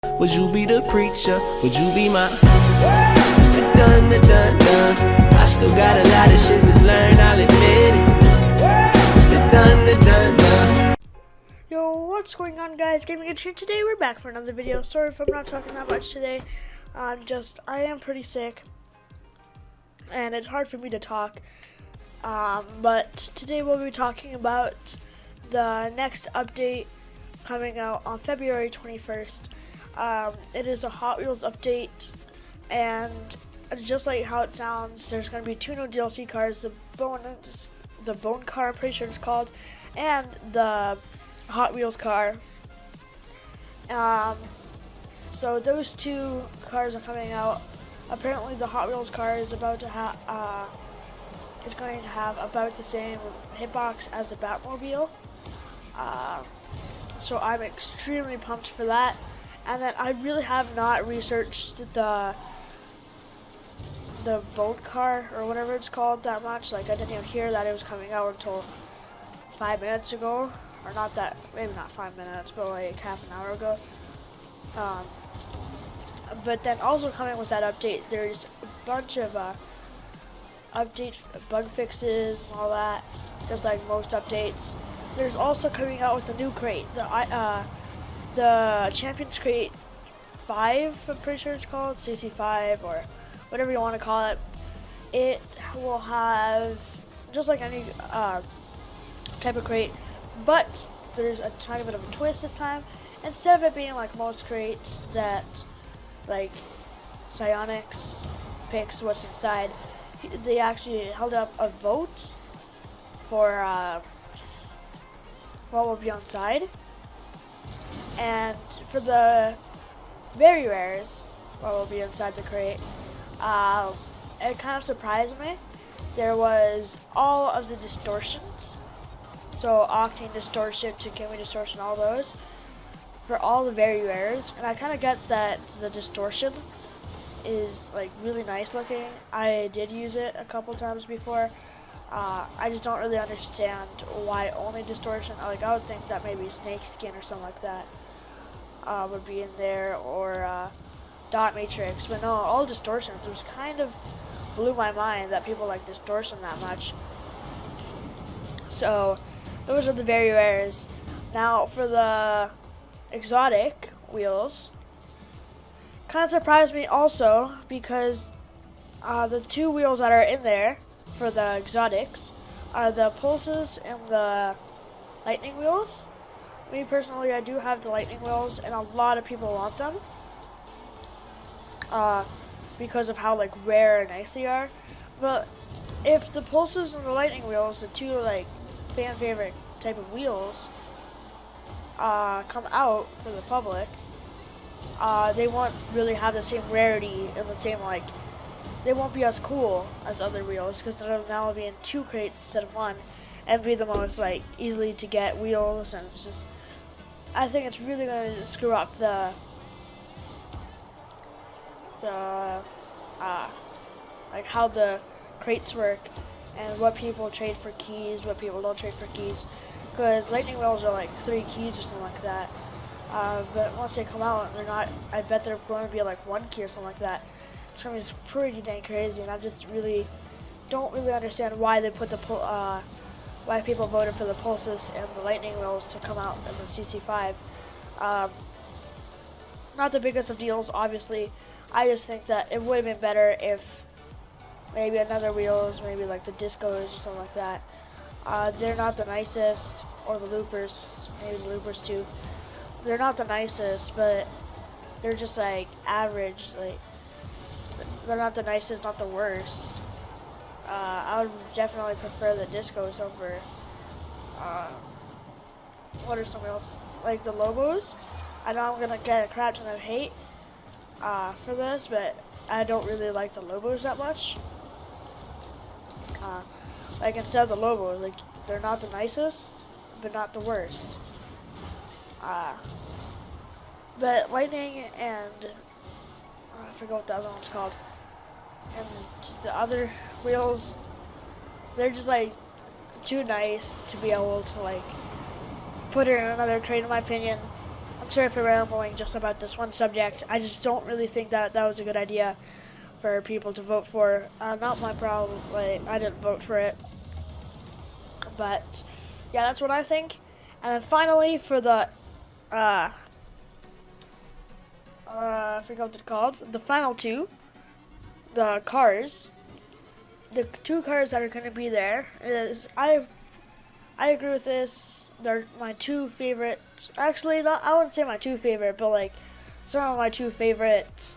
Would you be the preacher? Would you be my Mr. Dun dun dun dun? I still got a lot of shit to learn, I'll admit it. Mr. Dun dun dun dun. Yo, what's going on, guys? Gaming Itch here. Today we're back for another video. Sorry if I'm not talking that much today. I am pretty sick, and it's hard for me to talk. But today we'll be talking about the next update coming out on February 21st. It is a Hot Wheels update, and just like how it sounds, there's going to be 2 new DLC cars, the Bone car, I'm pretty sure it's called, and the Hot Wheels car. So those 2 cars are coming out. Apparently the Hot Wheels car is about to have is going to have about the same hitbox as the Batmobile. So I'm extremely pumped for that. And then I really have not researched the Bone car or whatever it's called that much. Like, I didn't even hear that it was coming out until 5 minutes ago, or not that, maybe not 5 minutes, but like half an hour ago. But then also coming with that update, there's a bunch of updates, bug fixes, and all that, just like most updates. There's also coming out with a new crate, the Champions Crate 5, I'm pretty sure it's called, CC5, or whatever you want to call it. It will have, just like any type of crate, but there's a tiny bit of a twist this time. Instead of it being like most crates that, like, Psyonix picks what's inside, they actually held up a vote for what will be inside. And for the very rares, what will be inside the crate, it kind of surprised me. There was all of the distortions, so Octane Distortion, Takumi Distortion, all those, for all the very rares. And I kind of get that the distortion is like really nice looking. I did use it a couple times before. I just don't really understand why only distortion. Like, I would think that maybe snake skin or something like that would be in there, or dot matrix, but no, all distortions. It was kind of blew my mind that people like distortion that much. So those are the very rares. Now for the exotic wheels, kind of surprised me also, because the 2 wheels that are in there for the exotics are the pulses and the lightning wheels. Me personally, I do have the lightning wheels, and a lot of people want them because of how like rare and nice they are. But if the pulses and the lightning wheels, the 2 like fan favorite type of wheels, come out for the public, they won't really have the same rarity and the same, like, they won't be as cool as other wheels, because they'll now be in 2 crates instead of 1, and be the most like easily to get wheels. And it's just, I think it's really going to screw up the like how the crates work, and what people trade for keys, what people don't trade for keys, because lightning wheels are like 3 keys or something like that. But once they come out, they're not, I bet they're going to be like 1 key or something like that. It's going to be pretty dang crazy, and I just don't really understand why they put why people voted for the pulses and the lightning wheels to come out in the CC5. Not the biggest of deals, obviously. I just think that it would have been better if maybe another wheels, maybe like the discos or something like that. They're not the nicest, or the loopers, maybe the loopers too. They're not the nicest, but they're just like average. Like, they're not the nicest, not the worst. I would definitely prefer the discos over, what are some else? Like the Lobos. I know I'm gonna get a crap ton of hate for this, but I don't really like the Lobos that much. Like, instead of the Lobos, like, they're not the nicest, but not the worst. But Lightning and I forget what the other one's called, and the other wheels, they're just like too nice to be able to like put it in another crate, in my opinion. sorry for rambling just about this one subject. I just don't really think that that was a good idea for people to vote for. Not my problem. Like, I didn't vote for it. But yeah, that's what I think. And then finally for the I forgot what it's called. The final two, the cars. The two cars that are going to be there is I agree with this. They're my two favorites. Actually, not I wouldn't say my two favorite, but like some of my two favorite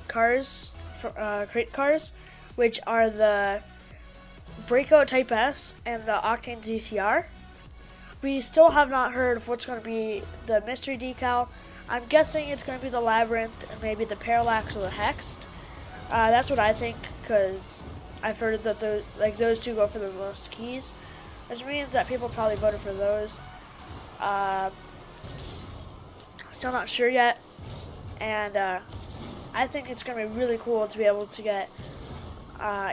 cars, crate cars, which are the Breakout Type S and the Octane ZCR. We still have not heard of what's going to be the mystery decal. I'm guessing it's going to be the Labyrinth and maybe the Parallax or the Hexed. That's what I think, because I've heard that those two go for the most keys, which means that people probably voted for those. Still not sure yet, and I think it's going to be really cool to be able to get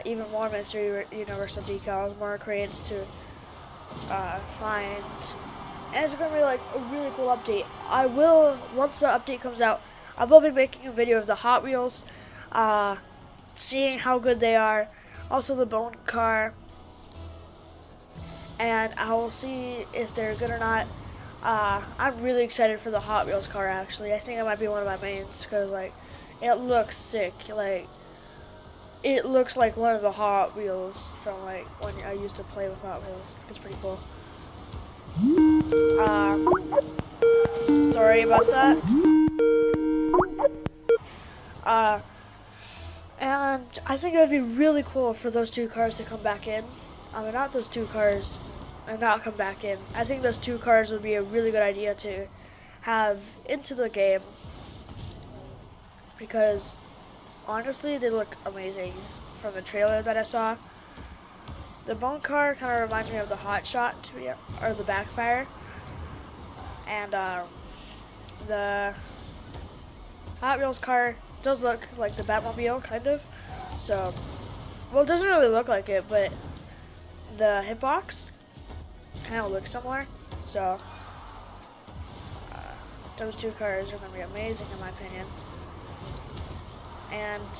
even more Mystery Universal decals, more crates to find, and it's going to be like a really cool update. I will, once the update comes out, I will be making a video of the Hot Wheels, seeing how good they are, also the Bone car, and I will see if they're good or not. I'm really excited for the Hot Wheels car, actually. I think it might be one of my mains, because like, it looks sick. Like, it looks like one of the Hot Wheels from like when I used to play with Hot Wheels. It's pretty cool. Sorry about that. And I think it would be really cool for those two cars to come back in. I mean, not those two cars and not come back in. I think those two cars would be a really good idea to have into the game, because honestly, they look amazing from the trailer that I saw. The Bone car kind of reminds me of the Hot Shot, or the Backfire. And the Hot Wheels car does look like the Batmobile, kind of. So, well, it doesn't really look like it, but the hitbox kind of looks similar. So, those two cars are going to be amazing in my opinion. And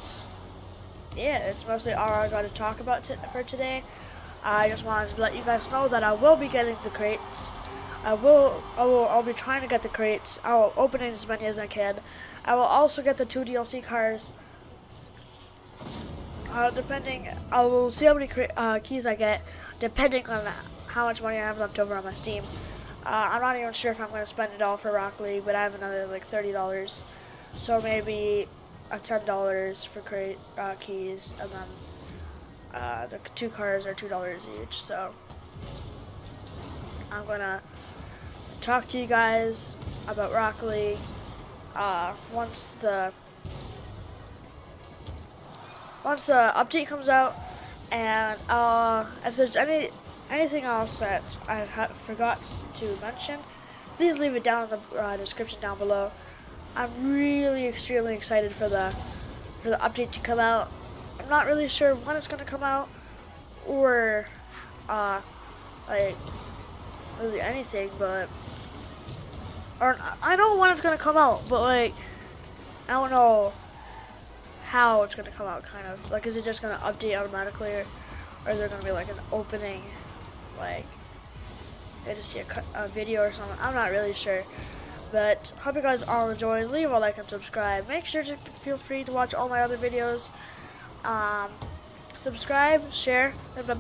yeah, it's mostly all I got to talk about for today. I just wanted to let you guys know that I will be getting the crates. I'll be trying to get the crates. I'll open as many as I can. I will also get the 2 DLC cars. I will see how many keys I get, depending on how much money I have left over on my Steam. I'm not even sure if I'm going to spend it all for Rocket League, but I have another like $30, so maybe $10 for crate keys, and then the 2 cars are $2 each. So I'm gonna talk to you guys about Rocket League once the update comes out, and if there's anything else that I forgot to mention, please leave it down in the description down below. I'm really extremely excited for the update to come out. I'm not really sure when it's gonna come out, or like really anything, but I know when it's gonna come out, but like I don't know how it's gonna come out. Kind of like, is it just gonna update automatically, or is there gonna be like an opening, like I just see a video or something? I'm not really sure. But hope you guys all enjoy. Leave a like and subscribe. Make sure to feel free to watch all my other videos. Subscribe, share, and bye.